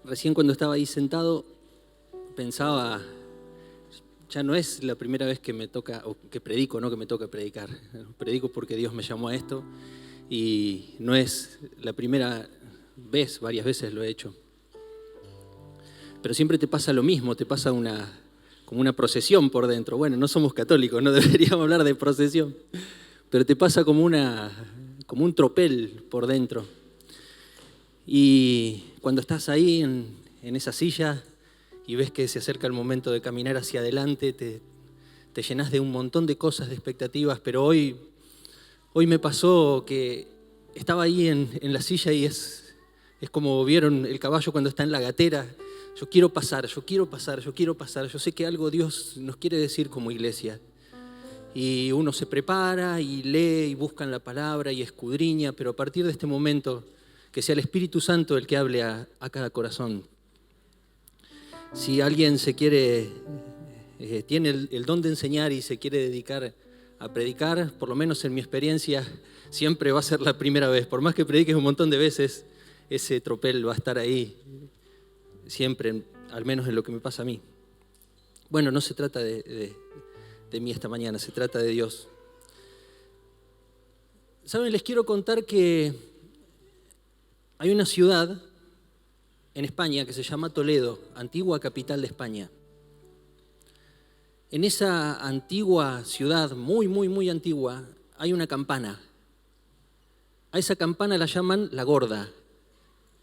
Recién cuando estaba ahí sentado pensaba, ya no es la primera vez que me toca, o que predico, no que me toca predicar. Predico porque Dios me llamó a esto y no es la primera vez, varias veces lo he hecho. Pero siempre te pasa lo mismo, te pasa como una procesión por dentro. Bueno, no somos católicos, no deberíamos hablar de procesión, pero te pasa como un tropel por dentro. Y cuando estás ahí en esa silla y ves que se acerca el momento de caminar hacia adelante, te llenas de un montón de cosas, de expectativas, pero hoy me pasó que estaba ahí en la silla y es como vieron el caballo cuando está en la gatera. Yo quiero pasar, yo quiero pasar, yo quiero pasar. Yo sé que algo Dios nos quiere decir como iglesia. Y uno se prepara y lee y busca en la palabra y escudriña, pero a partir de este momento, que sea el Espíritu Santo el que hable a cada corazón. Si alguien tiene el don de enseñar y se quiere dedicar a predicar, por lo menos en mi experiencia, siempre va a ser la primera vez. Por más que prediques un montón de veces, ese tropel va a estar ahí, siempre, al menos en lo que me pasa a mí. Bueno, no se trata de mí esta mañana, se trata de Dios. ¿Saben? Les quiero contar que hay una ciudad en España que se llama Toledo, antigua capital de España. En esa antigua ciudad, muy, muy, muy antigua, hay una campana. A esa campana la llaman la Gorda,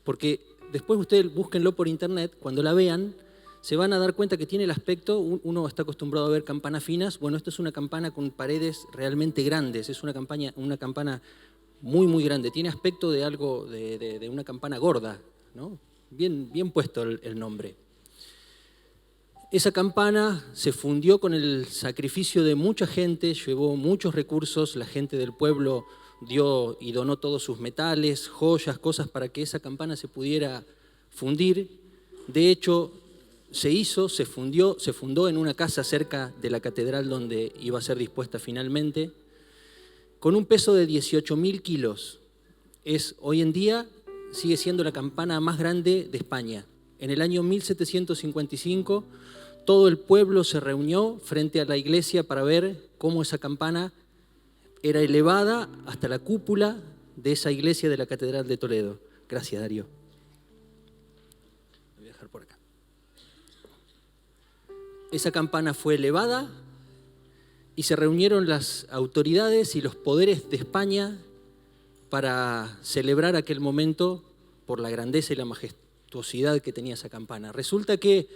porque después ustedes búsquenlo por internet, cuando la vean, se van a dar cuenta que tiene el aspecto, uno está acostumbrado a ver campanas finas, bueno, esta es una campana con paredes realmente grandes, es una campana muy, muy grande, tiene aspecto de algo, de una campana gorda, ¿no? Bien puesto el nombre. Esa campana se fundió con el sacrificio de mucha gente, llevó muchos recursos, la gente del pueblo dio y donó todos sus metales, joyas, cosas para que esa campana se pudiera fundir. De hecho, se fundó en una casa cerca de la catedral donde iba a ser dispuesta finalmente, con un peso de 18.000 kilos. Hoy en día sigue siendo la campana más grande de España. En el año 1755, todo el pueblo se reunió frente a la iglesia para ver cómo esa campana era elevada hasta la cúpula de esa iglesia de la Catedral de Toledo. Gracias, Darío. Voy a dejar por acá. Esa campana fue elevada y se reunieron las autoridades y los poderes de España para celebrar aquel momento por la grandeza y la majestuosidad que tenía esa campana. Resulta que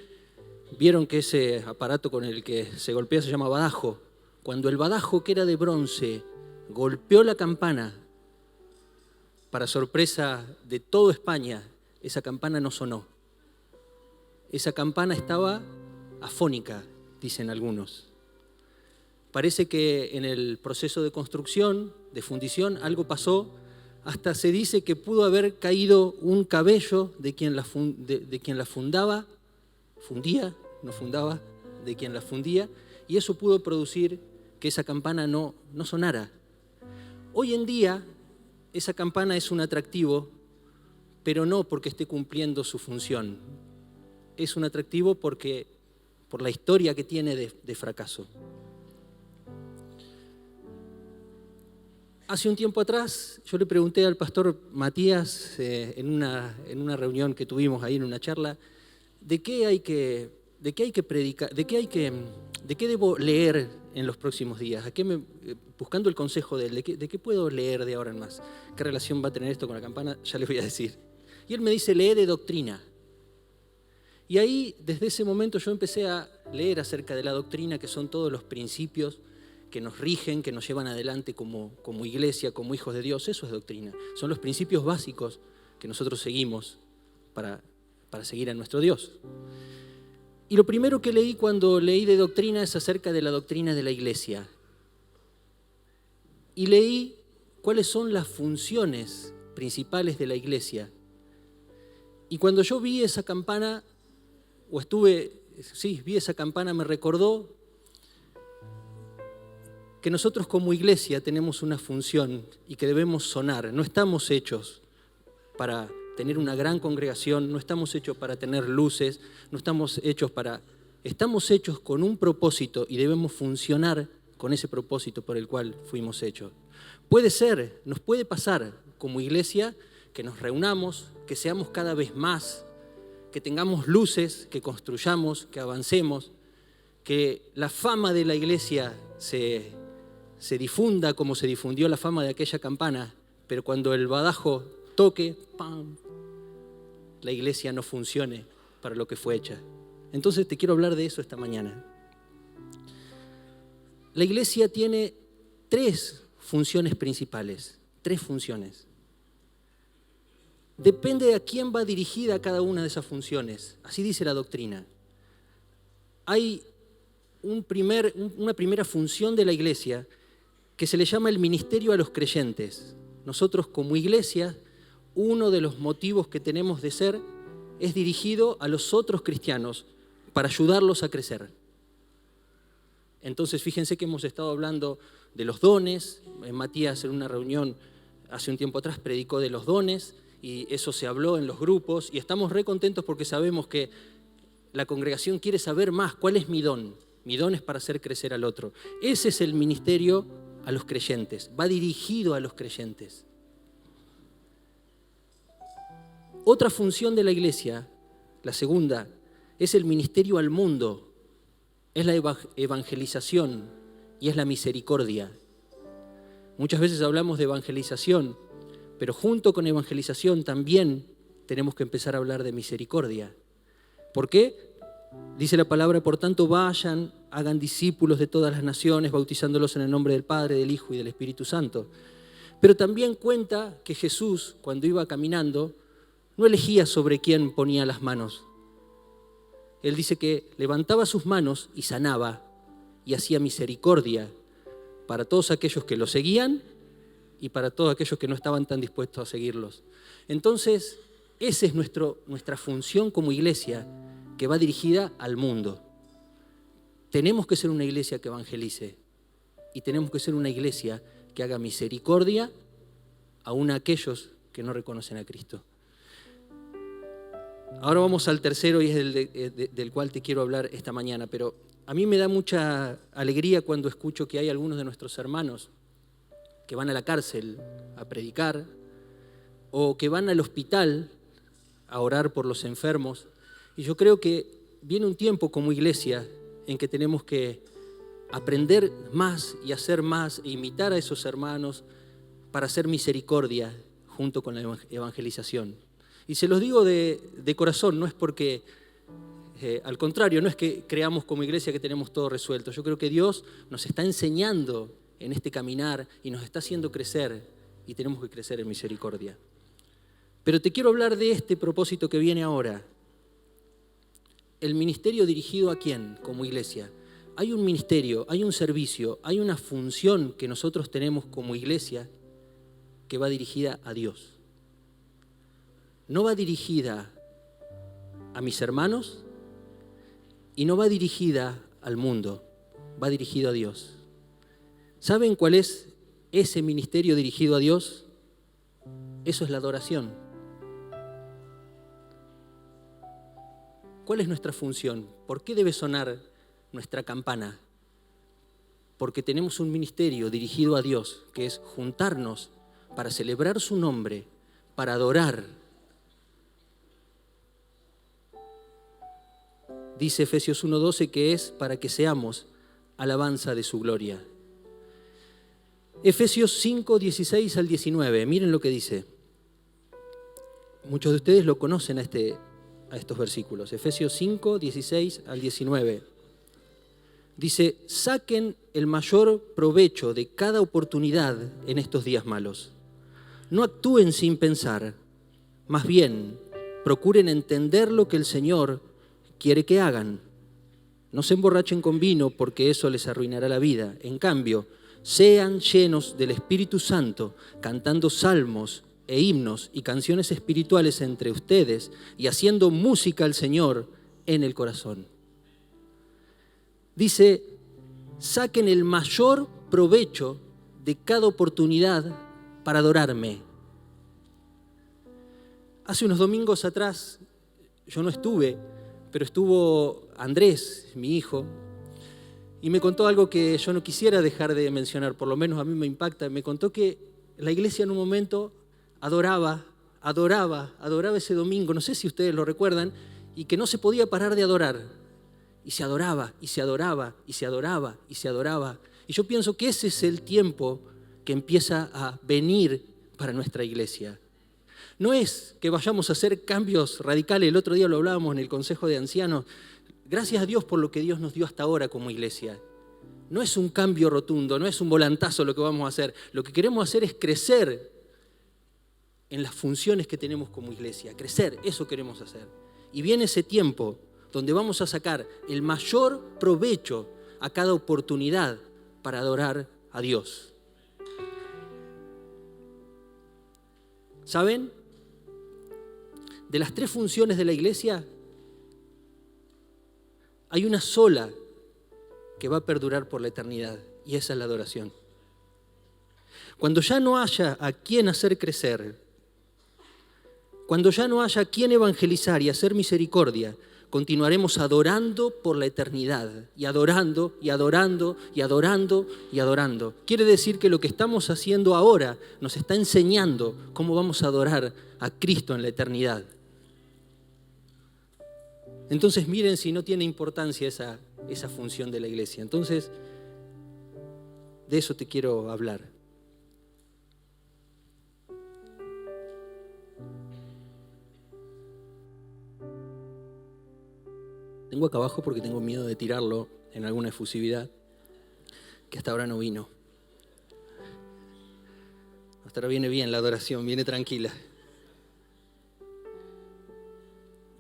vieron que ese aparato con el que se golpea se llama badajo. Cuando el badajo, que era de bronce, golpeó la campana, para sorpresa de toda España, esa campana no sonó. Esa campana estaba afónica, dicen algunos. Parece que en el proceso de construcción, de fundición, algo pasó. Hasta se dice que pudo haber caído un cabello de quien la fundía, y eso pudo producir que esa campana no sonara. Hoy en día, esa campana es un atractivo, pero no porque esté cumpliendo su función. Es un atractivo por la historia que tiene de fracaso. Hace un tiempo atrás yo le pregunté al pastor Matías en una reunión que tuvimos ahí, en una charla, de qué hay que predicar, de qué debo leer en los próximos días, buscando el consejo de él, de qué puedo leer de ahora en más. ¿Qué relación va a tener esto con la campana? Ya les voy a decir. Y él me dice, lee de doctrina. Y ahí, desde ese momento, yo empecé a leer acerca de la doctrina, que son todos los principios que nos rigen, que nos llevan adelante como iglesia, como hijos de Dios. Eso es doctrina. Son los principios básicos que nosotros seguimos para seguir a nuestro Dios. Y lo primero que leí cuando leí de doctrina es acerca de la doctrina de la iglesia. Y leí cuáles son las funciones principales de la iglesia. Y cuando yo vi esa campana, vi esa campana, me recordó que nosotros como iglesia tenemos una función y que debemos sonar. No estamos hechos para tener una gran congregación, no estamos hechos para tener luces, no estamos hechos para... Estamos hechos con un propósito y debemos funcionar con ese propósito por el cual fuimos hechos. Puede ser, nos puede pasar como iglesia que nos reunamos, que seamos cada vez más, que tengamos luces, que construyamos, que avancemos, que la fama de la iglesia se difunda como se difundió la fama de aquella campana, pero cuando el badajo toque, ¡pam!, la iglesia no funcione para lo que fue hecha. Entonces te quiero hablar de eso esta mañana. La iglesia tiene 3 funciones principales, 3 funciones. Depende a quién va dirigida cada una de esas funciones. Así dice la doctrina. Hay una primera función de la iglesia que se le llama el ministerio a los creyentes. Nosotros como iglesia, uno de los motivos que tenemos de ser es dirigido a los otros cristianos para ayudarlos a crecer. Entonces fíjense que hemos estado hablando de los dones. Matías en una reunión hace un tiempo atrás predicó de los dones y eso se habló en los grupos y estamos re contentos porque sabemos que la congregación quiere saber más cuál es mi don. Mi don es para hacer crecer al otro. Ese es el ministerio a los creyentes, va dirigido a los creyentes. Otra función de la iglesia, la segunda, es el ministerio al mundo, es la evangelización y es la misericordia. Muchas veces hablamos de evangelización, pero junto con evangelización también tenemos que empezar a hablar de misericordia. ¿Por qué? Dice la palabra, por tanto vayan, hagan discípulos de todas las naciones, bautizándolos en el nombre del Padre, del Hijo y del Espíritu Santo. Pero también cuenta que Jesús, cuando iba caminando, no elegía sobre quién ponía las manos. Él dice que levantaba sus manos y sanaba y hacía misericordia para todos aquellos que lo seguían y para todos aquellos que no estaban tan dispuestos a seguirlos. Entonces, esa es nuestra función como iglesia, que va dirigida al mundo. Tenemos que ser una iglesia que evangelice y tenemos que ser una iglesia que haga misericordia aún a aquellos que no reconocen a Cristo. Ahora vamos al tercero y es el del cual te quiero hablar esta mañana, pero a mí me da mucha alegría cuando escucho que hay algunos de nuestros hermanos que van a la cárcel a predicar o que van al hospital a orar por los enfermos. Y yo creo que viene un tiempo como iglesia en que tenemos que aprender más y hacer más e imitar a esos hermanos para hacer misericordia junto con la evangelización. Y se los digo de corazón, no es porque, al contrario, no es que creamos como iglesia que tenemos todo resuelto. Yo creo que Dios nos está enseñando en este caminar y nos está haciendo crecer y tenemos que crecer en misericordia. Pero te quiero hablar de este propósito que viene ahora. El ministerio dirigido a quién como iglesia. Hay un ministerio, hay un servicio, hay una función que nosotros tenemos como iglesia que va dirigida a Dios. No va dirigida a mis hermanos y no va dirigida al mundo, va dirigido a Dios. ¿Saben cuál es ese ministerio dirigido a Dios? Eso es la adoración. ¿Cuál es nuestra función? ¿Por qué debe sonar nuestra campana? Porque tenemos un ministerio dirigido a Dios, que es juntarnos para celebrar su nombre, para adorar. Dice Efesios 1:12 que es para que seamos alabanza de su gloria. Efesios 5:16 al 19, miren lo que dice. Muchos de ustedes lo conocen a estos versículos. Efesios 5:16 al 19. Dice, saquen el mayor provecho de cada oportunidad en estos días malos. No actúen sin pensar, más bien procuren entender lo que el Señor quiere que hagan. No se emborrachen con vino porque eso les arruinará la vida. En cambio, sean llenos del Espíritu Santo, cantando salmos e himnos y canciones espirituales entre ustedes y haciendo música al Señor en el corazón. Dice, saquen el mayor provecho de cada oportunidad para adorarme. Hace unos domingos atrás, yo no estuve, pero estuvo Andrés, mi hijo, y me contó algo que yo no quisiera dejar de mencionar, por lo menos a mí me impacta. Me contó que la iglesia en un momento adoraba ese domingo, no sé si ustedes lo recuerdan, y que no se podía parar de adorar. Y se adoraba, y se adoraba, y se adoraba, y se adoraba. Y yo pienso que ese es el tiempo que empieza a venir para nuestra iglesia. No es que vayamos a hacer cambios radicales, el otro día lo hablábamos en el Consejo de Ancianos. Gracias a Dios por lo que Dios nos dio hasta ahora como iglesia. No es un cambio rotundo, no es un volantazo lo que vamos a hacer. Lo que queremos hacer es crecer en las funciones que tenemos como iglesia. Crecer, eso queremos hacer. Y viene ese tiempo donde vamos a sacar el mayor provecho a cada oportunidad para adorar a Dios. ¿Saben? De las 3 funciones de la iglesia, hay una sola que va a perdurar por la eternidad, y esa es la adoración. Cuando ya no haya a quien hacer crecer, cuando ya no haya a quien evangelizar y hacer misericordia, continuaremos adorando por la eternidad, y adorando, y adorando, y adorando, y adorando. Quiere decir que lo que estamos haciendo ahora nos está enseñando cómo vamos a adorar a Cristo en la eternidad. Entonces miren si no tiene importancia esa función de la iglesia. Entonces, de eso te quiero hablar. Tengo acá abajo porque tengo miedo de tirarlo en alguna efusividad que hasta ahora no vino. Hasta ahora viene bien la adoración, viene tranquila.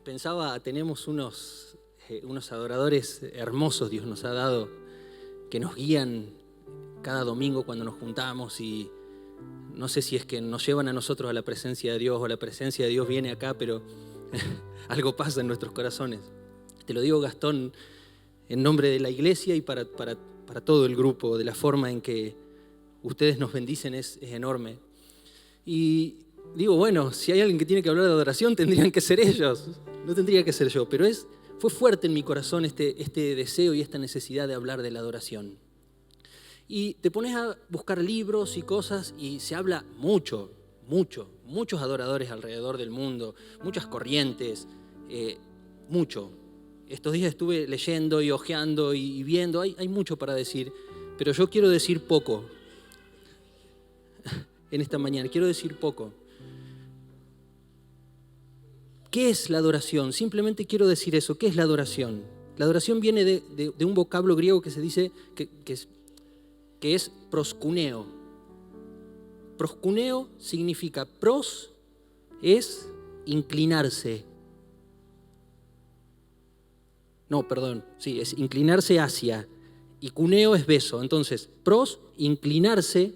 Pensaba, tenemos unos adoradores hermosos, Dios nos ha dado, que nos guían cada domingo cuando nos juntamos, y no sé si es que nos llevan a nosotros a la presencia de Dios o la presencia de Dios viene acá, pero algo pasa en nuestros corazones. Te lo digo, Gastón, en nombre de la iglesia y para todo el grupo, de la forma en que ustedes nos bendicen es enorme. Y digo, bueno, si hay alguien que tiene que hablar de adoración, tendrían que ser ellos, no tendría que ser yo, pero fue fuerte en mi corazón este deseo y esta necesidad de hablar de la adoración. Y te pones a buscar libros y cosas y se habla muchos adoradores alrededor del mundo, muchas corrientes, mucho. Estos días estuve leyendo y hojeando y viendo, hay mucho para decir, pero yo quiero decir poco en esta mañana, quiero decir poco. ¿Qué es la adoración? Simplemente quiero decir eso. ¿Qué es la adoración? La adoración viene de un vocablo griego que se dice que es proskuneo. Proskuneo significa pros es inclinarse. No, perdón, sí, es inclinarse hacia. Y cuneo es beso. Entonces, pros, inclinarse,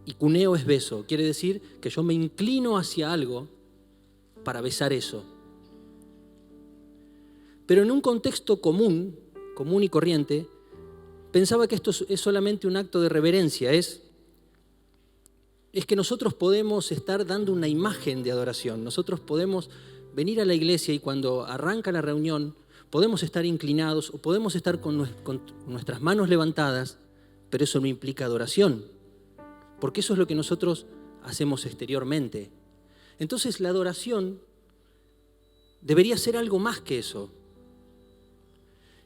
y cuneo es beso. Quiere decir que yo me inclino hacia algo para besar eso. Pero en un contexto común y corriente, pensaba que esto es solamente un acto de reverencia, es que nosotros podemos estar dando una imagen de adoración, nosotros podemos venir a la iglesia y cuando arranca la reunión podemos estar inclinados o podemos estar con nuestras manos levantadas, pero eso no implica adoración, porque eso es lo que nosotros hacemos exteriormente. Entonces la adoración debería ser algo más que eso.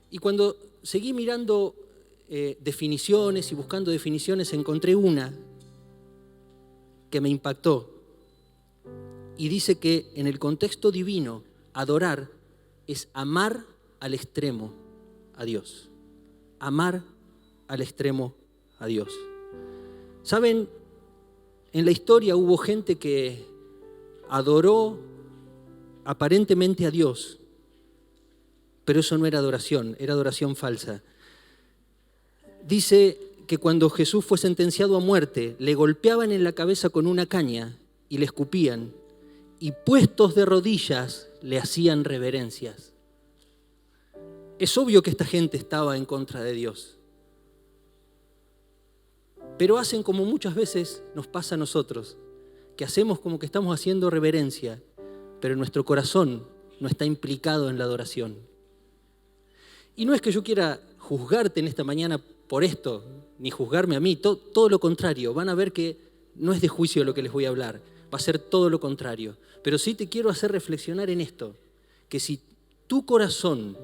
Y cuando seguí mirando definiciones y buscando definiciones, encontré una que me impactó. Y dice que en el contexto divino, adorar es amar al extremo a Dios. Amar al extremo a Dios. ¿Saben? En la historia hubo gente que adoró aparentemente a Dios, pero eso no era adoración falsa. Dice que cuando Jesús fue sentenciado a muerte, le golpeaban en la cabeza con una caña y le escupían, y puestos de rodillas le hacían reverencias. Es obvio que esta gente estaba en contra de Dios, pero hacen como muchas veces nos pasa a nosotros, que hacemos como que estamos haciendo reverencia, pero nuestro corazón no está implicado en la adoración. Y no es que yo quiera juzgarte en esta mañana por esto, ni juzgarme a mí, todo lo contrario. Van a ver que no es de juicio lo que les voy a hablar, va a ser todo lo contrario. Pero sí te quiero hacer reflexionar en esto, que si tu corazón,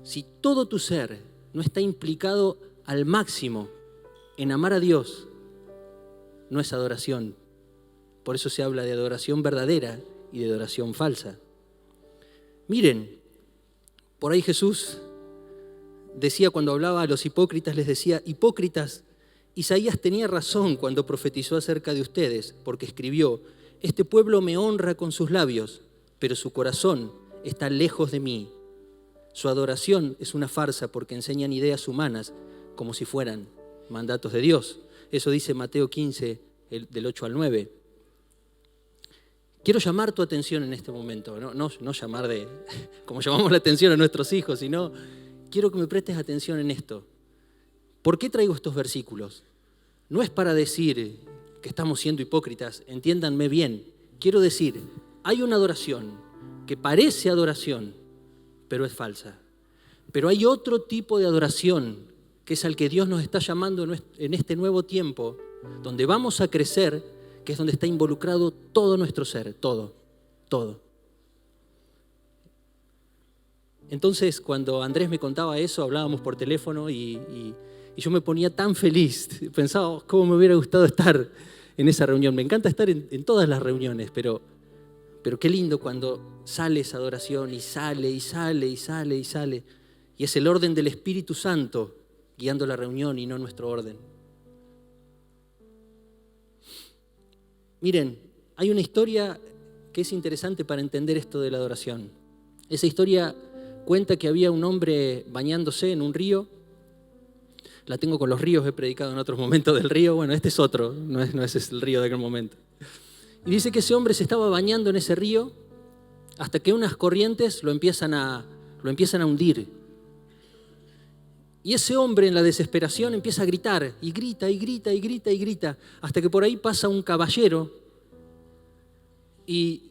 si todo tu ser no está implicado al máximo en amar a Dios, no es adoración. Por eso se habla de adoración verdadera y de adoración falsa. Miren, por ahí Jesús decía cuando hablaba a los hipócritas, les decía: hipócritas, Isaías tenía razón cuando profetizó acerca de ustedes, porque escribió: este pueblo me honra con sus labios, pero su corazón está lejos de mí. Su adoración es una farsa porque enseñan ideas humanas como si fueran mandatos de Dios. Eso dice Mateo 15, del 8 al 9. Quiero llamar tu atención en este momento, no llamar de como llamamos la atención a nuestros hijos, sino quiero que me prestes atención en esto. ¿Por qué traigo estos versículos? No es para decir que estamos siendo hipócritas, entiéndanme bien. Quiero decir, hay una adoración que parece adoración, pero es falsa. Pero hay otro tipo de adoración, que es al que Dios nos está llamando en este nuevo tiempo, donde vamos a crecer, que es donde está involucrado todo nuestro ser, todo. Entonces, cuando Andrés me contaba eso, hablábamos por teléfono y yo me ponía tan feliz. Pensaba cómo me hubiera gustado estar en esa reunión. Me encanta estar en todas las reuniones, pero qué lindo cuando sale esa adoración y sale. Y es el orden del Espíritu Santo guiando la reunión y no nuestro orden. Miren, hay una historia que es interesante para entender esto de la adoración. Esa historia cuenta que había un hombre bañándose en un río. La tengo con los ríos, he predicado en otros momentos del río. Bueno, este es otro, no es el río de aquel momento. Y dice que ese hombre se estaba bañando en ese río hasta que unas corrientes lo empiezan a hundir. Y ese hombre en la desesperación empieza a gritar, y grita, hasta que por ahí pasa un caballero, y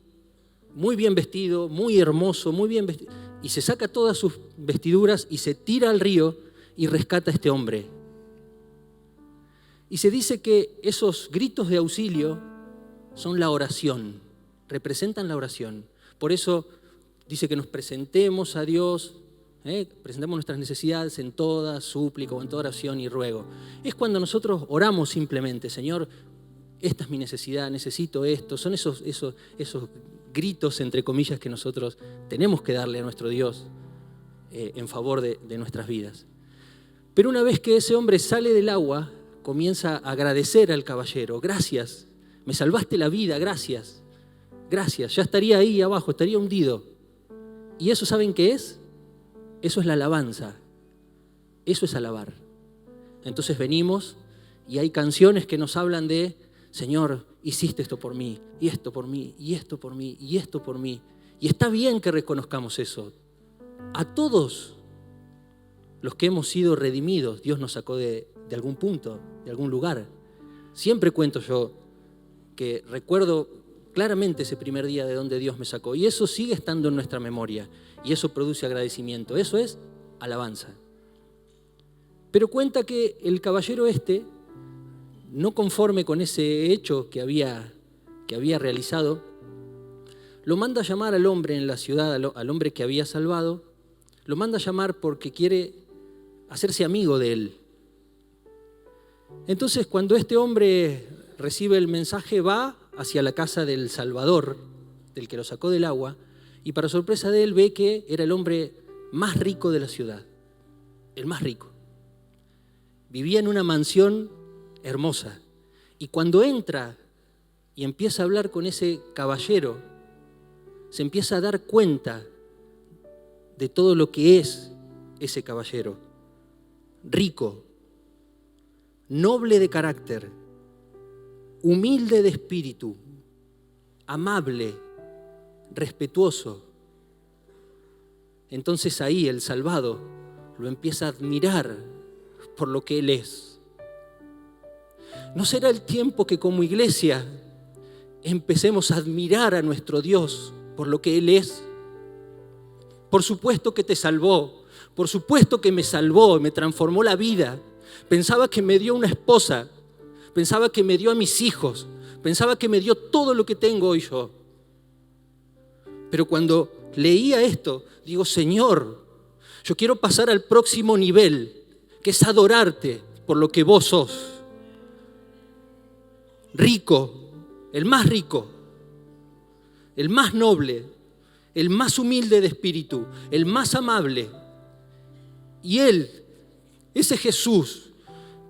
muy bien vestido, muy hermoso, muy bien vestido, y se saca todas sus vestiduras y se tira al río y rescata a este hombre. Y se dice que esos gritos de auxilio son la oración, representan la oración. Por eso dice que nos presentemos a Dios, presentamos nuestras necesidades en toda súplica o en toda oración y ruego. Es cuando nosotros oramos simplemente: Señor, esta es mi necesidad, necesito esto. Son esos gritos, entre comillas, que nosotros tenemos que darle a nuestro Dios en favor de nuestras vidas. Pero una vez que ese hombre sale del agua, comienza a agradecer al caballero: gracias, me salvaste la vida, gracias, ya estaría ahí abajo, estaría hundido. ¿Y eso saben qué es? Eso es la alabanza, eso es alabar. Entonces venimos y hay canciones que nos hablan de: Señor, hiciste esto por mí, y esto por mí, y esto por mí, y esto por mí. Y está bien que reconozcamos eso. A todos los que hemos sido redimidos, Dios nos sacó de algún punto, de algún lugar. Siempre cuento yo que recuerdo claramente ese primer día de donde Dios me sacó, y eso sigue estando en nuestra memoria, y eso produce agradecimiento. Eso es alabanza. Pero cuenta que el caballero no conforme con ese hecho que había realizado, lo manda a llamar al hombre en la ciudad, al hombre que había salvado, lo manda a llamar porque quiere hacerse amigo de él. Entonces, cuando este hombre recibe el mensaje, va hacia la casa del Salvador, del que lo sacó del agua, y para sorpresa de él ve que era el hombre más rico de la ciudad, el más rico. Vivía en una mansión hermosa, y cuando entra y empieza a hablar con ese caballero, se empieza a dar cuenta de todo lo que es ese caballero: rico, noble de carácter, humilde de espíritu, amable, respetuoso. Entonces ahí el salvado lo empieza a admirar por lo que él es. ¿No será el tiempo que como iglesia empecemos a admirar a nuestro Dios por lo que Él es. Por supuesto que te salvó, por supuesto que me salvó, me transformó la vida. Pensaba que me dio una esposa, pensaba que me dio a mis hijos, pensaba que me dio todo lo que tengo hoy yo. Pero cuando leía esto, digo, Señor, yo quiero pasar al próximo nivel, que es adorarte por lo que vos sos. Rico, el más rico, el más noble, el más humilde de espíritu, el más amable. Y Él, ese Jesús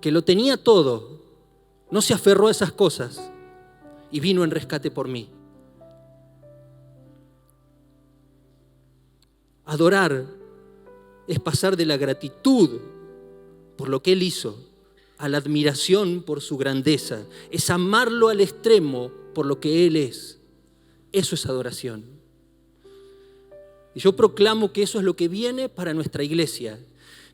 que lo tenía todo, no se aferró a esas cosas y vino en rescate por mí. Adorar es pasar de la gratitud por lo que Él hizo a la admiración por su grandeza. Es amarlo al extremo por lo que Él es. Eso es adoración. Y yo proclamo que eso es lo que viene para nuestra iglesia.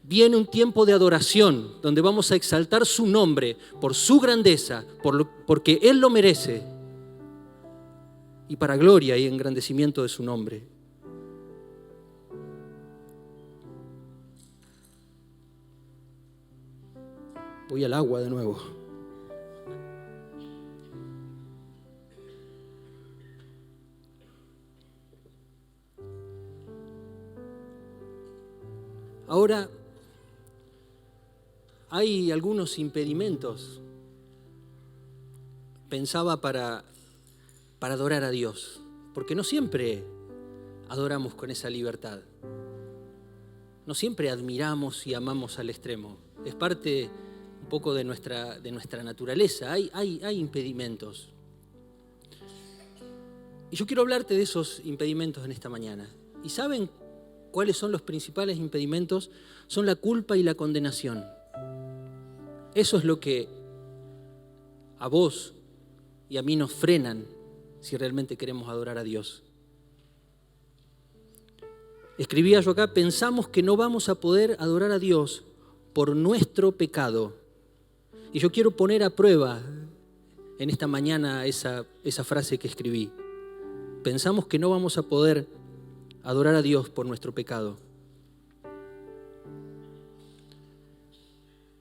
Viene un tiempo de adoración donde vamos a exaltar su nombre por su grandeza, porque Él lo merece, y para gloria y engrandecimiento de su nombre. Voy al agua de nuevo. Ahora, hay algunos impedimentos, pensaba, para adorar a Dios, porque no siempre adoramos con esa libertad. No siempre admiramos y amamos al extremo. Es parte un poco de nuestra naturaleza. Hay impedimentos. Y yo quiero hablarte de esos impedimentos en esta mañana. ¿Y saben cuáles son los principales impedimentos? Son la culpa y la condenación. Eso es lo que a vos y a mí nos frenan si realmente queremos adorar a Dios. Escribía yo acá, pensamos que no vamos a poder adorar a Dios por nuestro pecado. Y yo quiero poner a prueba en esta mañana esa frase que escribí. Pensamos que no vamos a poder adorar a Dios por nuestro pecado.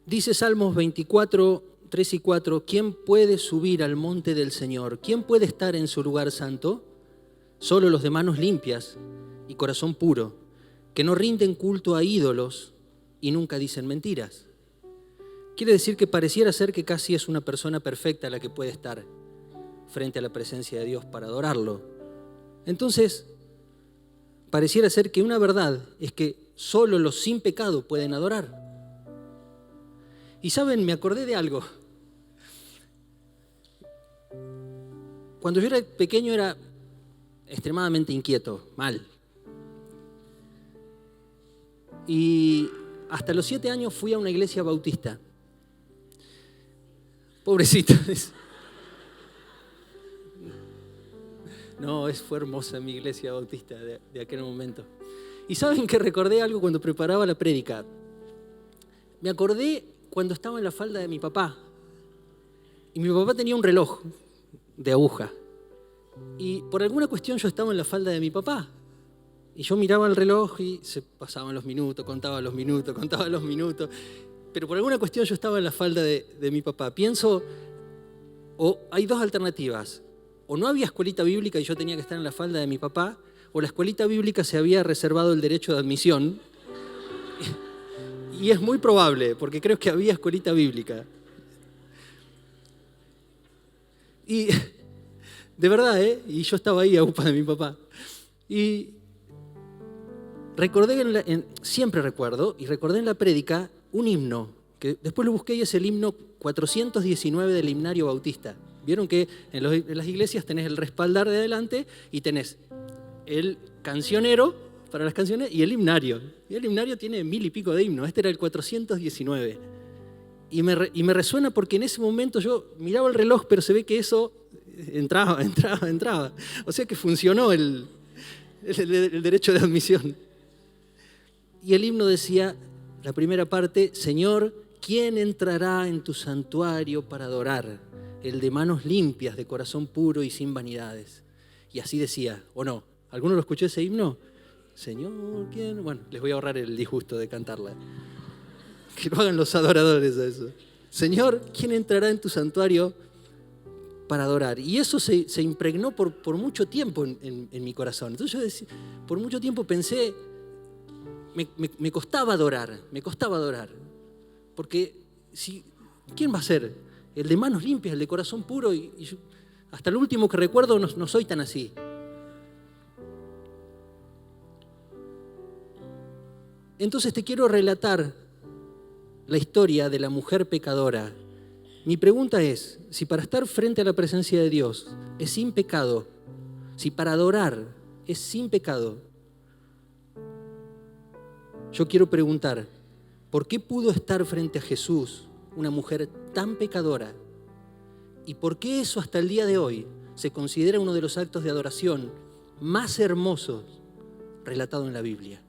Dice Salmos 24, 3 y 4, ¿quién puede subir al monte del Señor? ¿Quién puede estar en su lugar santo? Solo los de manos limpias y corazón puro, que no rinden culto a ídolos y nunca dicen mentiras. Quiere decir que pareciera ser que casi es una persona perfecta la que puede estar frente a la presencia de Dios para adorarlo. Entonces, pareciera ser que una verdad es que solo los sin pecado pueden adorar. Y saben, me acordé de algo. Cuando yo era pequeño era extremadamente inquieto, mal. Y hasta los 7 años fui a una iglesia bautista. Pobrecito. No, fue hermosa mi iglesia bautista de aquel momento. Y saben que recordé algo cuando preparaba la prédica. Me acordé cuando estaba en la falda de mi papá. Y mi papá tenía un reloj de aguja. Y por alguna cuestión yo estaba en la falda de mi papá. Y yo miraba el reloj y se pasaban los minutos, contaba los minutos. Pero por alguna cuestión yo estaba en la falda de mi papá. Pienso, hay dos alternativas. O no había escuelita bíblica y yo tenía que estar en la falda de mi papá, o la escuelita bíblica se había reservado el derecho de admisión. Y es muy probable, porque creo que había escuelita bíblica. Y de verdad, y yo estaba ahí a upa de mi papá. Y recordé, siempre recuerdo, y recordé en la prédica un himno, que después lo busqué y es el himno 419 del himnario bautista. Vieron que en las iglesias tenés el respaldar de adelante y tenés el cancionero para las canciones y el himnario. Y el himnario tiene 1000 y pico de himnos. Este era el 419. Y me resuena porque en ese momento yo miraba el reloj, pero se ve que eso entraba. O sea que funcionó el derecho de admisión. Y el himno decía, la primera parte, Señor, ¿quién entrará en tu santuario para adorar? el de manos limpias, de corazón puro y sin vanidades. Y así decía, ¿o no? ¿Alguno lo escuchó ese himno? Señor, ¿quién? Bueno, les voy a ahorrar el disgusto de cantarla. Que lo hagan los adoradores a eso. Señor, ¿quién entrará en tu santuario para adorar? Y eso se impregnó por mucho tiempo en mi corazón. Entonces yo decía, por mucho tiempo pensé, me costaba adorar, porque ¿quién va a ser? El de manos limpias, el de corazón puro, y yo, hasta lo último que recuerdo no soy tan así. Entonces te quiero relatar la historia de la mujer pecadora. Mi pregunta es, si para estar frente a la presencia de Dios es sin pecado, si para adorar es sin pecado, yo quiero preguntar, ¿por qué pudo estar frente a Jesús una mujer tan pecadora? ¿Y por qué eso hasta el día de hoy se considera uno de los actos de adoración más hermosos relatados en la Biblia?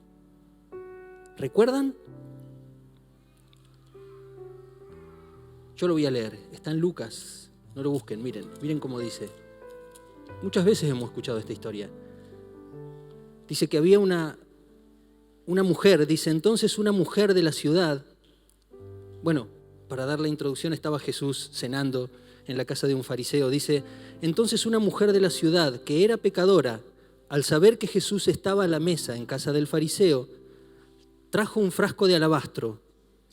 ¿Recuerdan? Yo lo voy a leer, está en Lucas, no lo busquen, miren cómo dice. Muchas veces hemos escuchado esta historia. Dice que había una mujer, dice entonces una mujer de la ciudad. Bueno, para dar la introducción estaba Jesús cenando en la casa de un fariseo. Dice, entonces una mujer de la ciudad que era pecadora, al saber que Jesús estaba a la mesa en casa del fariseo, trajo un frasco de alabastro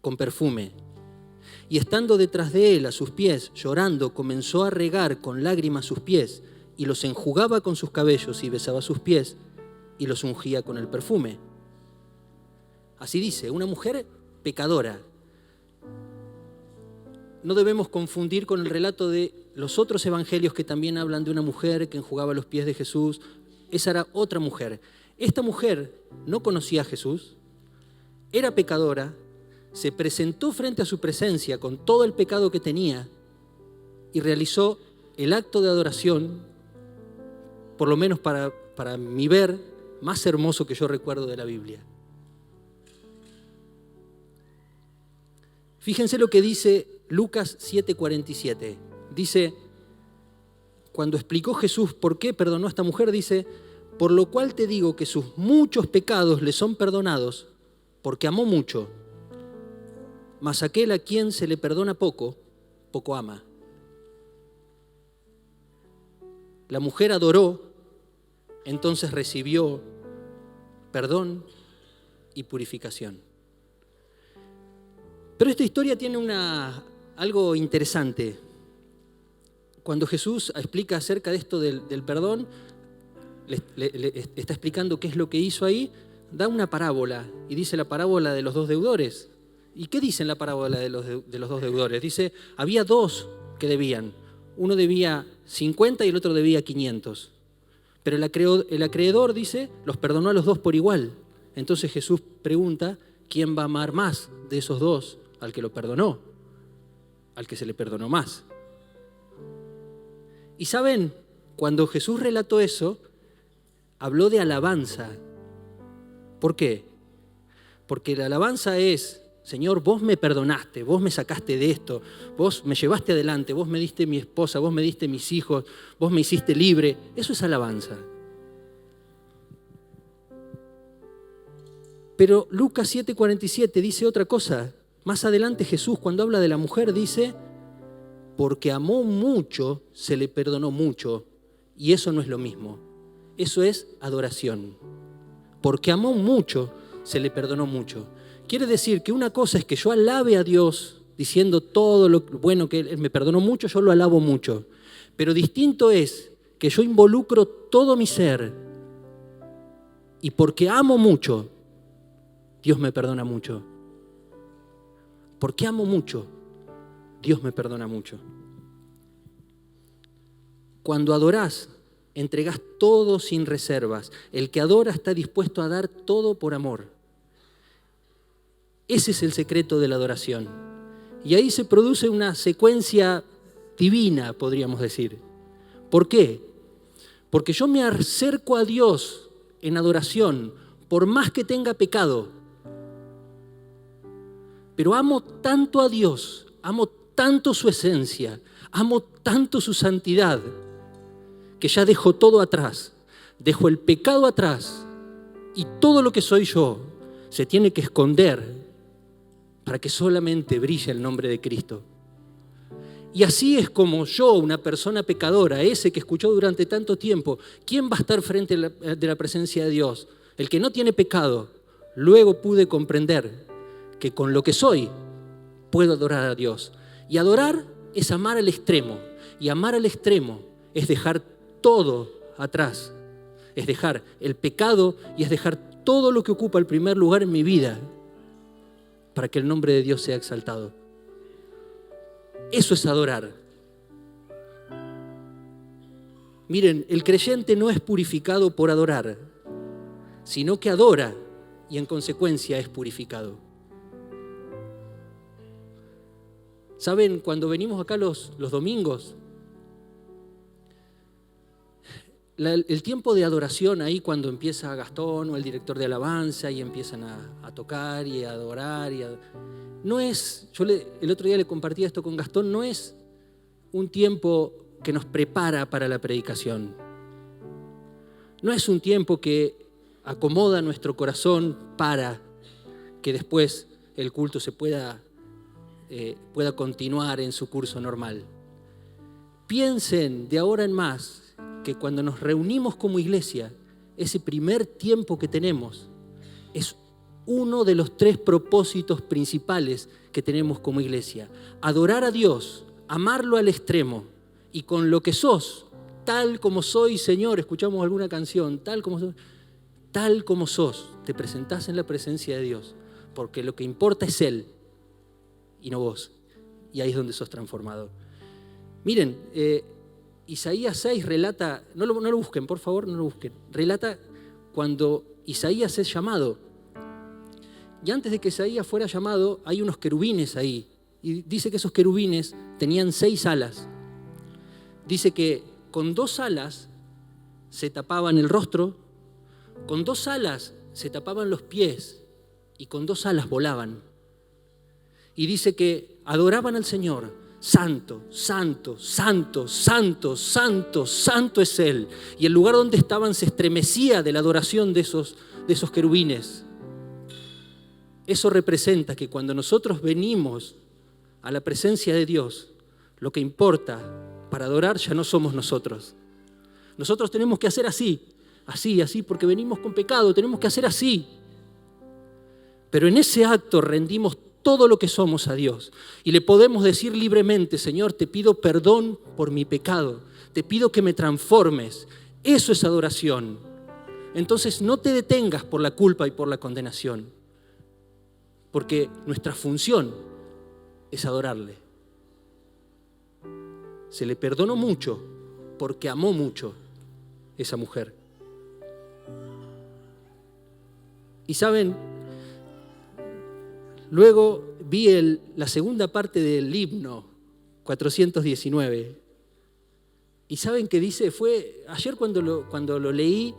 con perfume. Y estando detrás de él, a sus pies, llorando, comenzó a regar con lágrimas sus pies, y los enjugaba con sus cabellos, y besaba sus pies, y los ungía con el perfume. Así dice, una mujer pecadora. No debemos confundir con el relato de los otros evangelios que también hablan de una mujer que enjugaba los pies de Jesús. Esa era otra mujer. Esta mujer no conocía a Jesús, era pecadora, se presentó frente a su presencia con todo el pecado que tenía y realizó el acto de adoración, por lo menos para mi ver, más hermoso que yo recuerdo de la Biblia. Fíjense lo que dice Lucas 7:47. Dice, cuando explicó Jesús por qué perdonó a esta mujer, dice, por lo cual te digo que sus muchos pecados le son perdonados, porque amó mucho. Mas aquel a quien se le perdona poco, poco ama. La mujer adoró, entonces recibió perdón y purificación. Pero esta historia tiene algo interesante. Cuando Jesús explica acerca de esto del perdón, le está explicando qué es lo que hizo ahí, da una parábola, y dice la parábola de los dos deudores. ¿Y qué dice en la parábola de los dos deudores? Dice, había dos que debían. Uno debía 50 y el otro debía 500. Pero el acreedor, dice, los perdonó a los dos por igual. Entonces Jesús pregunta, ¿quién va a amar más de esos dos al que lo perdonó? Al que se le perdonó más. Y saben, cuando Jesús relató eso, habló de alabanza. ¿Por qué? Porque la alabanza es, Señor, vos me perdonaste, vos me sacaste de esto, vos me llevaste adelante, vos me diste mi esposa, vos me diste mis hijos, vos me hiciste libre. Eso es alabanza. Pero Lucas 7:47 dice otra cosa. Más adelante Jesús, cuando habla de la mujer, dice, porque amó mucho, se le perdonó mucho. Y eso no es lo mismo. Eso es adoración. Porque amó mucho, se le perdonó mucho. Quiere decir que una cosa es que yo alabe a Dios diciendo todo lo bueno que Él me perdonó mucho, yo lo alabo mucho. Pero distinto es que yo involucro todo mi ser y porque amo mucho, Dios me perdona mucho. Porque amo mucho, Dios me perdona mucho. Cuando adorás, entregás todo sin reservas. El que adora está dispuesto a dar todo por amor. Ese es el secreto de la adoración. Y ahí se produce una secuencia divina, podríamos decir. ¿Por qué? Porque yo me acerco a Dios en adoración, por más que tenga pecado. Pero amo tanto a Dios, amo tanto su esencia, Amo tanto su santidad que ya dejo todo atrás. Dejo el pecado atrás y todo lo que soy yo se tiene que esconder para que solamente brille el nombre de Cristo. Y así es como yo, una persona pecadora, ese que escuchó durante tanto tiempo, ¿quién va a estar frente de la presencia de Dios? El que no tiene pecado. Luego pude comprender que con lo que soy puedo adorar a Dios. Y adorar es amar al extremo. Y amar al extremo es dejar todo atrás. Es dejar el pecado y es dejar todo lo que ocupa el primer lugar en mi vida para que el nombre de Dios sea exaltado. Eso es adorar. Miren, el creyente no es purificado por adorar, sino que adora y en consecuencia es purificado. ¿Saben? Cuando venimos acá los domingos, el tiempo de adoración ahí cuando empieza Gastón o el director de alabanza y empiezan a tocar y a adorar no es, el otro día le compartí esto con Gastón, no es un tiempo que nos prepara para la predicación. No es un tiempo que acomoda nuestro corazón para que después el culto se pueda continuar en su curso normal. Piensen de ahora en más que cuando nos reunimos como iglesia, ese primer tiempo que tenemos es uno de los 3 propósitos principales que tenemos como iglesia. Adorar a Dios, amarlo al extremo y con lo que sos, tal como soy, Señor, escuchamos alguna canción, tal como sos, te presentás en la presencia de Dios, porque lo que importa es Él y no vos. Y ahí es donde sos transformado. Miren, Isaías 6 relata, no lo busquen, por favor, no lo busquen. Relata cuando Isaías es llamado. Y antes de que Isaías fuera llamado, hay unos querubines ahí. Y dice que esos querubines tenían 6 alas. Dice que con 2 alas se tapaban el rostro, con 2 alas se tapaban los pies y con 2 alas volaban. Y dice que adoraban al Señor. Santo, santo, santo, santo, santo, santo es Él. Y el lugar donde estaban se estremecía de la adoración de esos querubines. Eso representa que cuando nosotros venimos a la presencia de Dios, lo que importa para adorar ya no somos nosotros. Nosotros tenemos que hacer así, porque venimos con pecado, tenemos que hacer así. Pero en ese acto rendimos todo lo que somos a Dios y le podemos decir libremente: Señor, te pido perdón por mi pecado, te pido que me transformes. Eso es adoración. Entonces no te detengas por la culpa y por la condenación, porque nuestra función es adorarle. Se le perdonó mucho porque amó mucho esa mujer. Y saben, luego vi la segunda parte del himno 419. Y saben qué dice, ayer cuando lo leí,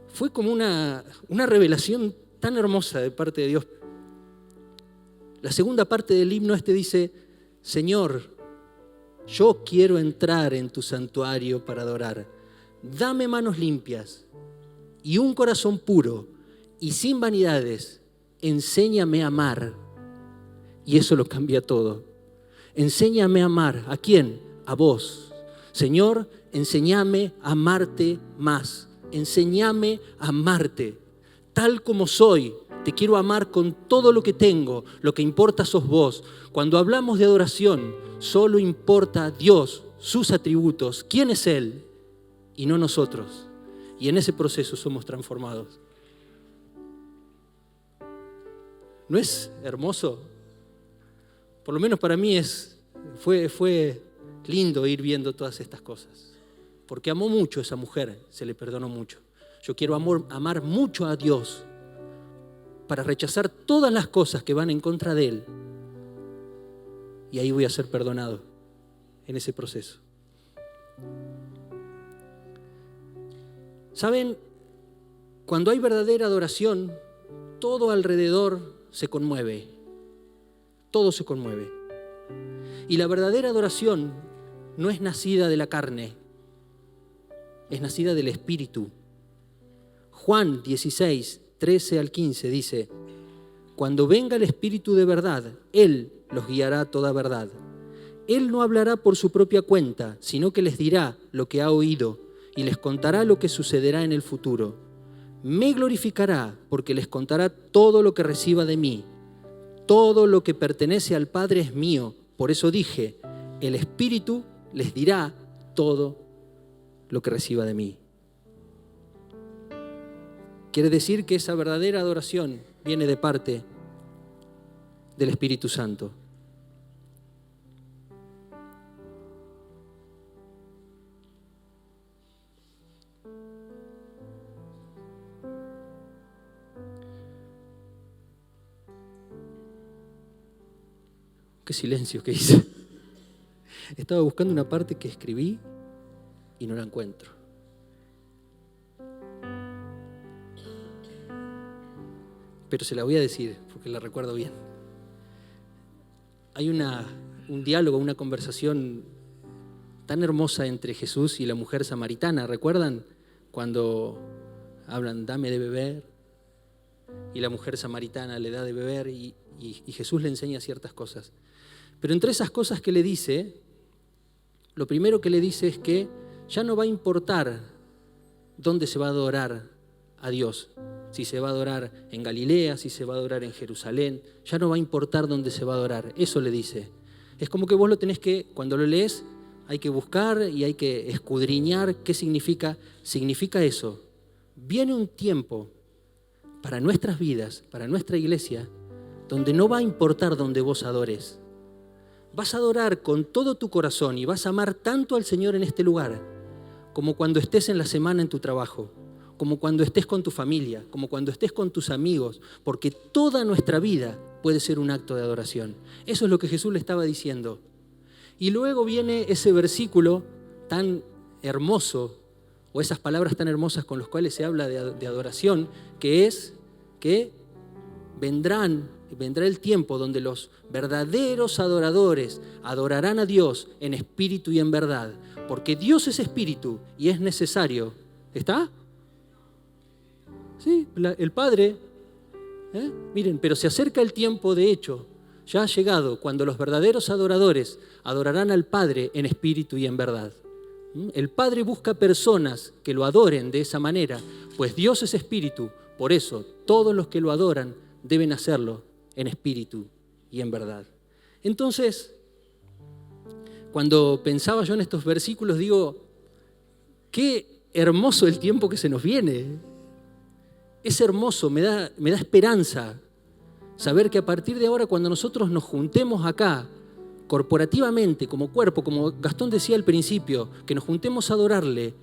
fue como una revelación tan hermosa de parte de Dios. La segunda parte del himno dice: Señor, yo quiero entrar en tu santuario para adorar. Dame manos limpias y un corazón puro y sin vanidades. Enséñame a amar. Y eso lo cambia todo. Enséñame a amar. ¿A quién? A vos. Señor, enséñame a amarte más. Enséñame a amarte tal como soy. Te quiero amar con todo lo que tengo. Lo que importa sos vos. Cuando hablamos de adoración, solo importa Dios, sus atributos. ¿Quién es Él? Y no nosotros. Y en ese proceso somos transformados. ¿No es hermoso? Por lo menos para mí fue lindo ir viendo todas estas cosas. Porque amó mucho a esa mujer, se le perdonó mucho. Yo quiero amar mucho a Dios para rechazar todas las cosas que van en contra de Él. Y ahí voy a ser perdonado en ese proceso. ¿Saben? Cuando hay verdadera adoración, todo alrededor se conmueve. Todo se conmueve. Y la verdadera adoración no es nacida de la carne, es nacida del Espíritu. Juan 16, 13 al 15 dice: cuando venga el Espíritu de verdad, Él los guiará a toda verdad. Él no hablará por su propia cuenta, sino que les dirá lo que ha oído y les contará lo que sucederá en el futuro. Me glorificará porque les contará todo lo que reciba de mí. Todo lo que pertenece al Padre es mío. Por eso dije, el Espíritu les dirá todo lo que reciba de mí. Quiere decir que esa verdadera adoración viene de parte del Espíritu Santo. Qué silencio que hice. Estaba buscando una parte que escribí y no la encuentro. Pero se la voy a decir porque la recuerdo bien. Hay un diálogo, una conversación tan hermosa entre Jesús y la mujer samaritana. ¿Recuerdan? Cuando hablan, dame de beber, y la mujer samaritana le da de beber y Jesús le enseña ciertas cosas. Pero entre esas cosas que le dice, lo primero que le dice es que ya no va a importar dónde se va a adorar a Dios. Si se va a adorar en Galilea, si se va a adorar en Jerusalén, ya no va a importar dónde se va a adorar. Eso le dice. Es como que vos lo tenés que, cuando lo lees, hay que buscar y hay que escudriñar qué significa. Significa eso. Viene un tiempo para nuestras vidas, para nuestra iglesia, donde no va a importar dónde vos adores. Vas a adorar con todo tu corazón y vas a amar tanto al Señor en este lugar, como cuando estés en la semana en tu trabajo, como cuando estés con tu familia, como cuando estés con tus amigos, porque toda nuestra vida puede ser un acto de adoración. Eso es lo que Jesús le estaba diciendo. Y luego viene ese versículo tan hermoso, o esas palabras tan hermosas con las cuales se habla de adoración, que es que vendrá el tiempo donde los verdaderos adoradores adorarán a Dios en espíritu y en verdad, porque Dios es espíritu y es necesario. ¿Está? Sí, el Padre. Miren, pero se acerca el tiempo, de hecho, ya ha llegado, cuando los verdaderos adoradores adorarán al Padre en espíritu y en verdad. El Padre busca personas que lo adoren de esa manera, pues Dios es espíritu. Por eso, todos los que lo adoran deben hacerlo en espíritu y en verdad. Entonces, cuando pensaba yo en estos versículos, digo, qué hermoso el tiempo que se nos viene. Es hermoso, me da esperanza saber que a partir de ahora, cuando nosotros nos juntemos acá, corporativamente, como cuerpo, como Gastón decía al principio, que nos juntemos a adorarle,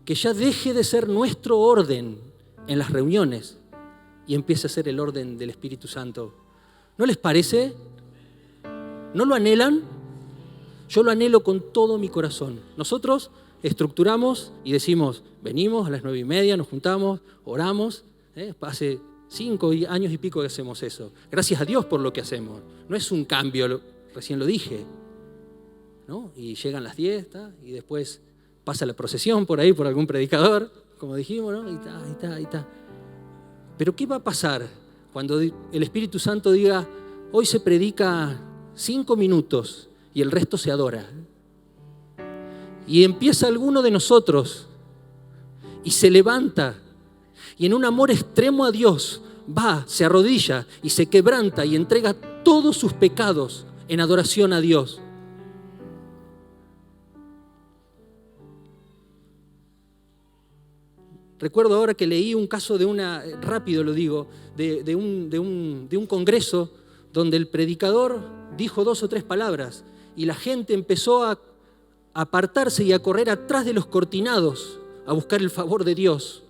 que ya deje de ser nuestro orden en las reuniones y empiece a ser el orden del Espíritu Santo. ¿No les parece? ¿No lo anhelan? Yo lo anhelo con todo mi corazón. Nosotros estructuramos y decimos, venimos a las 9:30, nos juntamos, oramos. Hace 5 años y pico que hacemos eso. Gracias a Dios por lo que hacemos. No es un cambio, recién lo dije, ¿no? Y llegan las 10, y después pasa la procesión por ahí, por algún predicador, como dijimos, ¿no? Y está. Pero ¿qué va a pasar cuando el Espíritu Santo diga, hoy se predica 5 minutos y el resto se adora? Y empieza alguno de nosotros y se levanta y en un amor extremo a Dios va, se arrodilla y se quebranta y entrega todos sus pecados en adoración a Dios. Recuerdo ahora que leí un caso rápido lo digo, de un congreso donde el predicador dijo 2 o 3 palabras y la gente empezó a apartarse y a correr atrás de los cortinados a buscar el favor de Dios.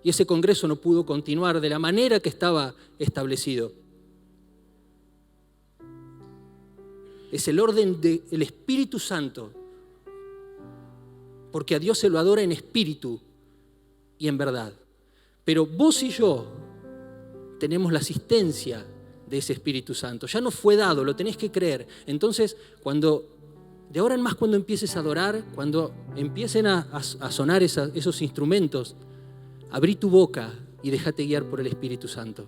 Y ese congreso no pudo continuar de la manera que estaba establecido. Es el orden del Espíritu Santo, porque a Dios se lo adora en espíritu y en verdad. Pero vos y yo tenemos la asistencia de ese Espíritu Santo. Ya nos fue dado, lo tenés que creer. Entonces, cuando De ahora en más, cuando empieces a adorar, cuando empiecen a sonar esos instrumentos, abrí tu boca y déjate guiar por el Espíritu Santo.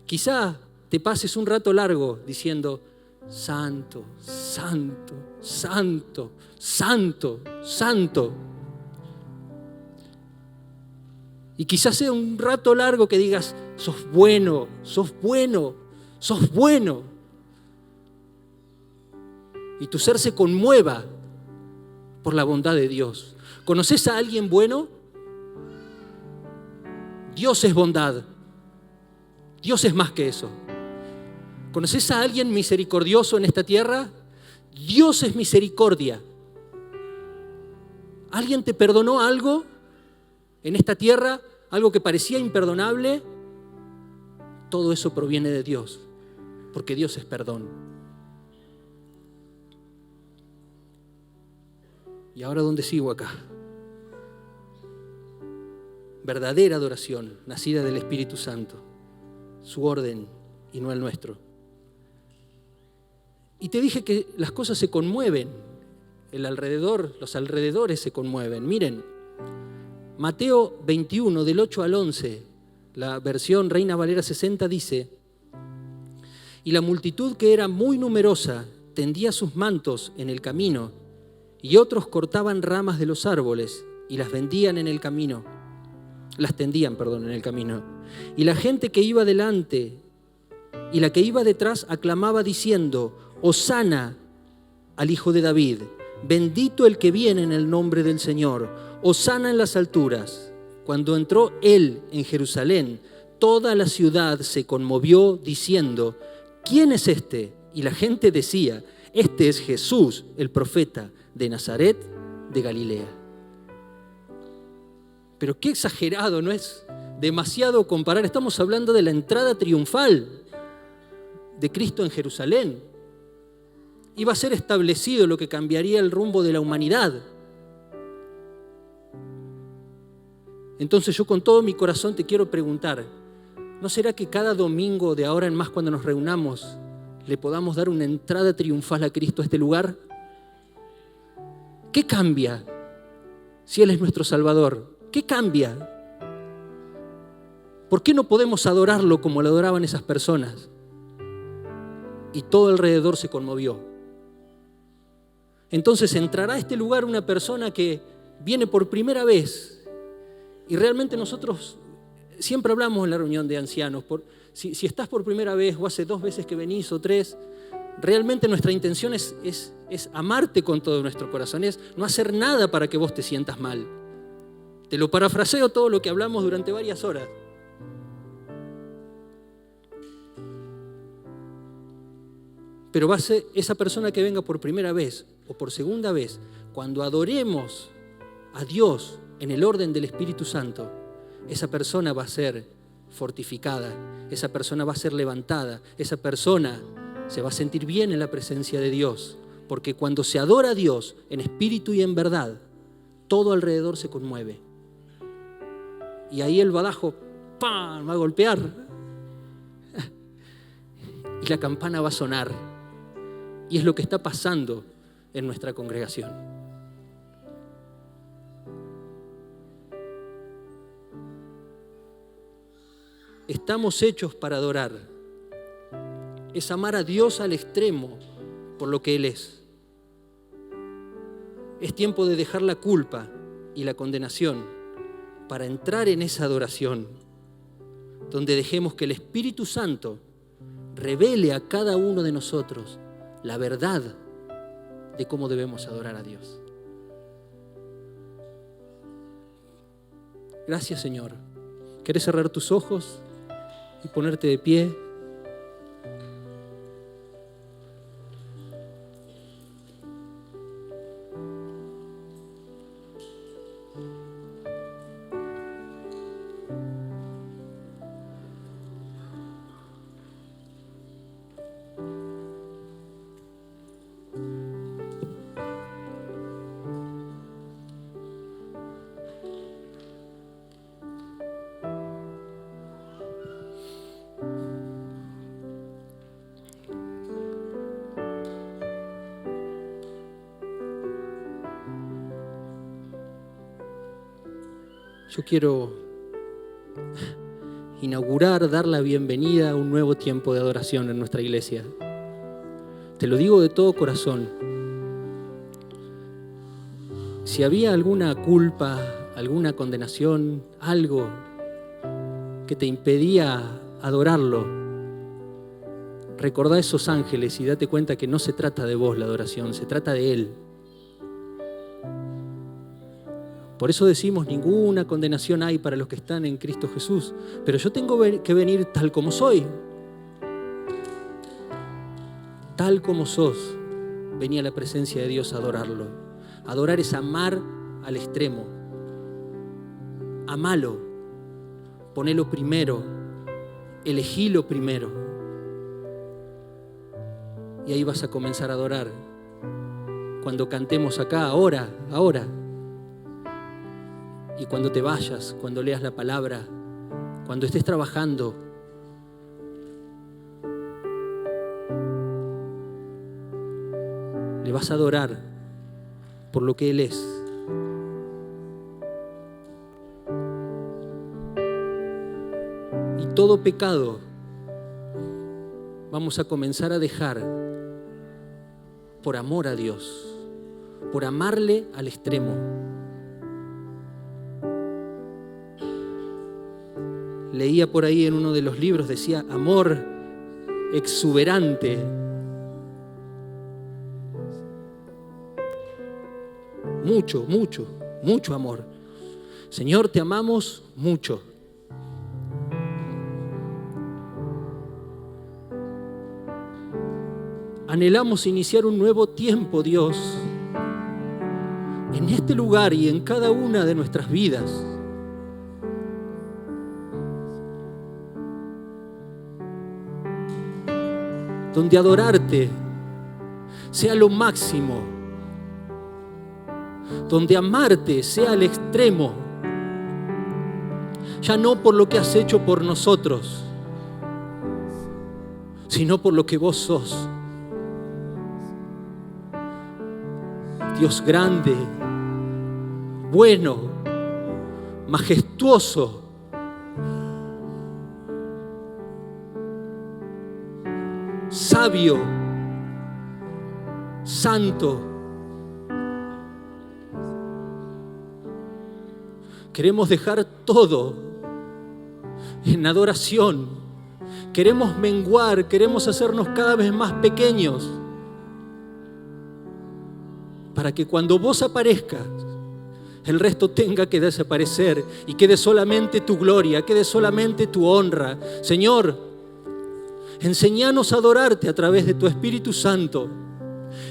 Quizá te pases un rato largo diciendo: Santo, Santo, Santo, Santo, Santo. Y quizás sea un rato largo que digas: sos bueno, sos bueno, sos bueno. Y tu ser se conmueva por la bondad de Dios. ¿Conoces a alguien bueno? Dios es bondad. Dios es más que eso. ¿Conoces a alguien misericordioso en esta tierra? Dios es misericordia. ¿Alguien te perdonó algo en esta tierra? Algo que parecía imperdonable. Todo eso proviene de Dios, porque Dios es perdón. ¿Y ahora dónde sigo acá? Verdadera adoración, nacida del Espíritu Santo, su orden y no el nuestro. Y te dije que las cosas se conmueven, los alrededores se conmueven. Miren, Mateo 21, del 8 al 11, la versión Reina Valera 60 dice: y la multitud, que era muy numerosa, tendía sus mantos en el camino, y otros cortaban ramas de los árboles y las tendían en el camino. Y la gente que iba delante y la que iba detrás aclamaba diciendo: Hosana al Hijo de David, bendito el que viene en el nombre del Señor, hosana en las alturas. Cuando entró él en Jerusalén, toda la ciudad se conmovió diciendo: ¿quién es este? Y la gente decía: este es Jesús, el profeta de Nazaret de Galilea. Pero qué exagerado, ¿no es demasiado comparar? Estamos hablando de la entrada triunfal de Cristo en Jerusalén. Iba a ser establecido lo que cambiaría el rumbo de la humanidad. Entonces yo con todo mi corazón te quiero preguntar: ¿no será que cada domingo de ahora en más, cuando nos reunamos, le podamos dar una entrada triunfal a Cristo a este lugar? ¿Qué cambia si Él es nuestro Salvador? ¿Qué cambia? ¿Por qué no podemos adorarlo como lo adoraban esas personas? Y todo alrededor se conmovió. Entonces entrará a este lugar una persona que viene por primera vez, y realmente nosotros siempre hablamos en la reunión de ancianos, si estás por primera vez o hace 2 veces que venís o 3, realmente nuestra intención es amarte con todo nuestro corazón, es no hacer nada para que vos te sientas mal. Te lo parafraseo todo lo que hablamos durante varias horas. Pero va a ser esa persona que venga por primera vez o por segunda vez, cuando adoremos a Dios en el orden del Espíritu Santo, esa persona va a ser fortificada, esa persona va a ser levantada, esa persona se va a sentir bien en la presencia de Dios, porque cuando se adora a Dios en espíritu y en verdad, todo alrededor se conmueve. Y ahí el badajo ¡pam!, va a golpear y la campana va a sonar. Y es lo que está pasando en nuestra congregación. Estamos hechos para adorar. Es amar a Dios al extremo por lo que Él es. Es tiempo de dejar la culpa y la condenación para entrar en esa adoración, donde dejemos que el Espíritu Santo revele a cada uno de nosotros la verdad de cómo debemos adorar a Dios. Gracias, Señor. ¿Querés cerrar tus ojos y ponerte de pie? Yo quiero inaugurar, dar la bienvenida a un nuevo tiempo de adoración en nuestra iglesia. Te lo digo de todo corazón. Si había alguna culpa, alguna condenación, algo que te impedía adorarlo, recordá esos ángeles y date cuenta que no se trata de vos la adoración, se trata de Él. Por eso decimos, ninguna condenación hay para los que están en Cristo Jesús. Pero yo tengo que venir tal como soy. Tal como sos, vení a la presencia de Dios a adorarlo. Adorar es amar al extremo. Amalo, ponelo primero, elegilo primero. Y ahí vas a comenzar a adorar. Cuando cantemos acá, ahora. Y cuando te vayas, cuando leas la palabra, cuando estés trabajando, le vas a adorar por lo que Él es. Y todo pecado vamos a comenzar a dejar por amor a Dios, por amarle al extremo. Leía por ahí en uno de los libros, decía amor exuberante. Mucho amor. Señor, te amamos mucho. Anhelamos iniciar un nuevo tiempo, Dios, en este lugar y en cada una de nuestras vidas. Donde adorarte sea lo máximo, donde amarte sea el extremo, ya no por lo que has hecho por nosotros, sino por lo que vos sos. Dios grande, bueno, majestuoso, sabio, santo. Queremos dejar todo en adoración. Queremos menguar, queremos hacernos cada vez más pequeños para que cuando vos aparezcas, el resto tenga que desaparecer y quede solamente tu gloria, quede solamente tu honra. Señor, enséñanos a adorarte a través de tu Espíritu Santo.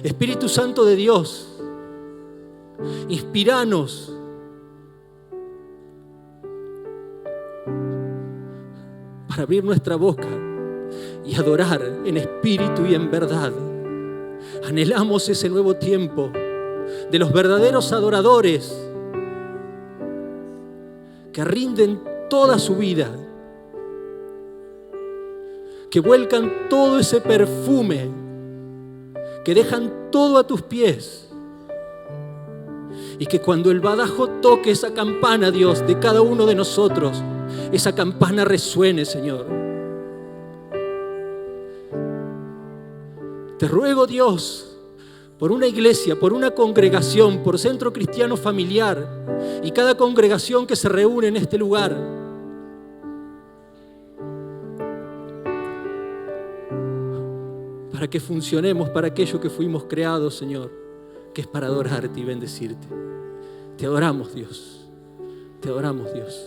Espíritu Santo de Dios, inspíranos para abrir nuestra boca y adorar en espíritu y en verdad. Anhelamos ese nuevo tiempo de los verdaderos adoradores que rinden toda su vida, que vuelcan todo ese perfume, que dejan todo a tus pies y que cuando el badajo toque esa campana, Dios, de cada uno de nosotros, esa campana resuene, Señor. Te ruego, Dios, por una iglesia, por una congregación, por Centro Cristiano Familiar y cada congregación que se reúne en este lugar, para que funcionemos para aquello que fuimos creados, Señor, que es para adorarte y bendecirte. Te adoramos, Dios. Te adoramos, Dios.